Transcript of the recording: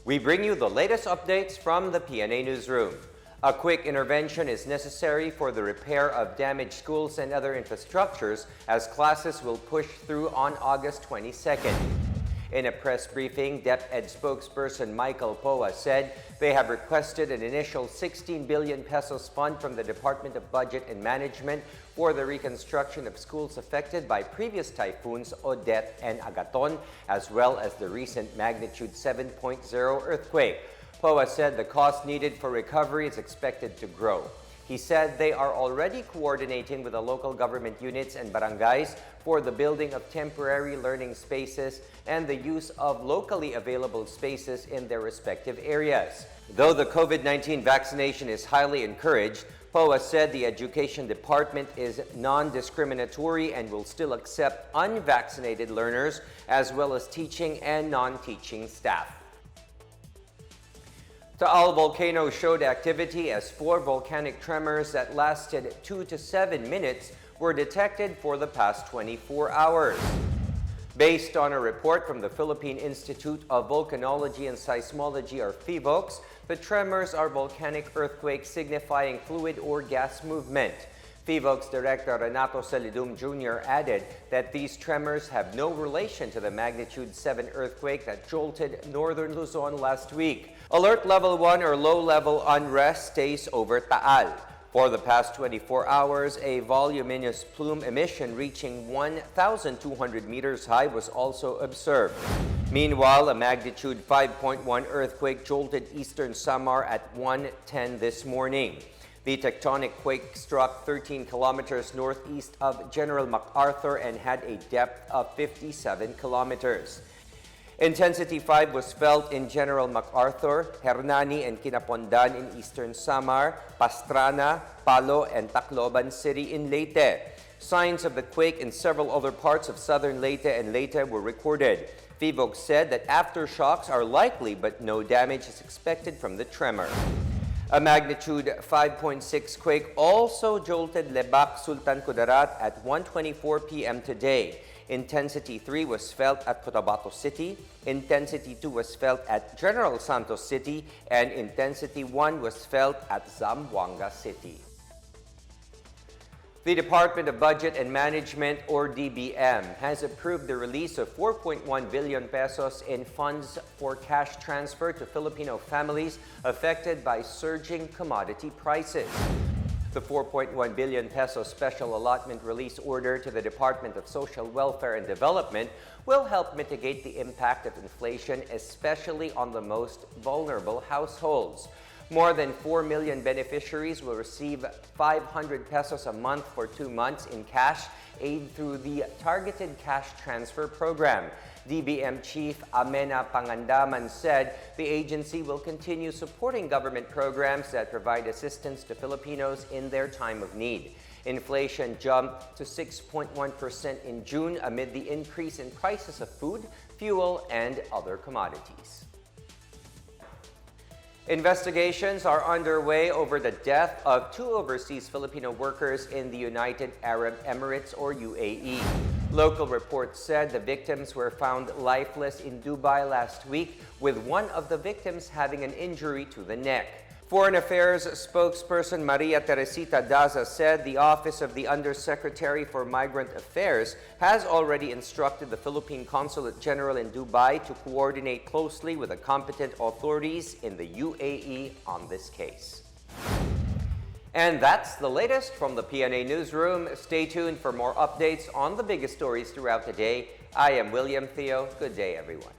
We bring you the latest updates from the Pna Newsroom. A quick intervention is necessary for the repair of damaged schools and other infrastructures as classes will push through on August 22nd. In a press briefing, DEPED spokesperson Michael Poa said they have requested an initial 16 billion pesos fund from the Department of Budget and Management for the reconstruction of schools affected by previous typhoons Odette and Agaton, as well as the recent magnitude 7.0 earthquake. Poa said the cost needed for recovery is expected to grow. He said they are already coordinating with the local government units and barangays for the building of temporary learning spaces and the use of locally available spaces in their respective areas. Though the COVID-19 vaccination is highly encouraged, Poa said the Education Department is non-discriminatory and will still accept unvaccinated learners as well as teaching and non-teaching staff. Taal volcano showed activity as 4 volcanic tremors that lasted 2 to 7 minutes were detected for the past 24 hours. Based on a report from the Philippine Institute of Volcanology and Seismology, or PHIVOLCS, the tremors are volcanic earthquakes signifying fluid or gas movement. PHIVOLCS Director Renato Salidum Jr. added that these tremors have no relation to the magnitude 7 earthquake that jolted northern Luzon last week. Alert level 1 or low-level unrest stays over Taal. For the past 24 hours, a voluminous plume emission reaching 1,200 meters high was also observed. Meanwhile, a magnitude 5.1 earthquake jolted Eastern Samar at 1:10 this morning. The tectonic quake struck 13 kilometers northeast of General MacArthur and had a depth of 57 kilometers. Intensity 5 was felt in General MacArthur, Hernani and Kinapondan in Eastern Samar, Pastrana, Palo, and Tacloban City in Leyte. Signs of the quake in several other parts of southern Leyte and Leyte were recorded. PHIVOLCS said that aftershocks are likely but no damage is expected from the tremor. A magnitude 5.6 quake also jolted Lebac, Sultan Kudarat at 1:24 p.m. today. Intensity 3 was felt at Cotabato City, Intensity 2 was felt at General Santos City, and Intensity 1 was felt at Zamboanga City. The Department of Budget and Management, or DBM, has approved the release of 4.1 billion pesos in funds for cash transfer to Filipino families affected by surging commodity prices. The 4.1 billion peso special allotment release order to the Department of Social Welfare and Development will help mitigate the impact of inflation, especially on the most vulnerable households. More than 4 million beneficiaries will receive 500 pesos a month for 2 months in cash aid through the Targeted Cash Transfer Program. DBM Chief Amena Pangandaman said the agency will continue supporting government programs that provide assistance to Filipinos in their time of need. Inflation jumped to 6.1% in June amid the increase in prices of food, fuel, and other commodities. Investigations are underway over the death of 2 overseas Filipino workers in the United Arab Emirates, or UAE. Local reports said the victims were found lifeless in Dubai last week, with one of the victims having an injury to the neck. Foreign Affairs spokesperson Maria Teresita Daza said the Office of the Undersecretary for Migrant Affairs has already instructed the Philippine Consulate General in Dubai to coordinate closely with the competent authorities in the UAE on this case. And that's the latest from the Pna Newsroom. Stay tuned for more updates on the biggest stories throughout the day. I am William Theo. Good day, everyone.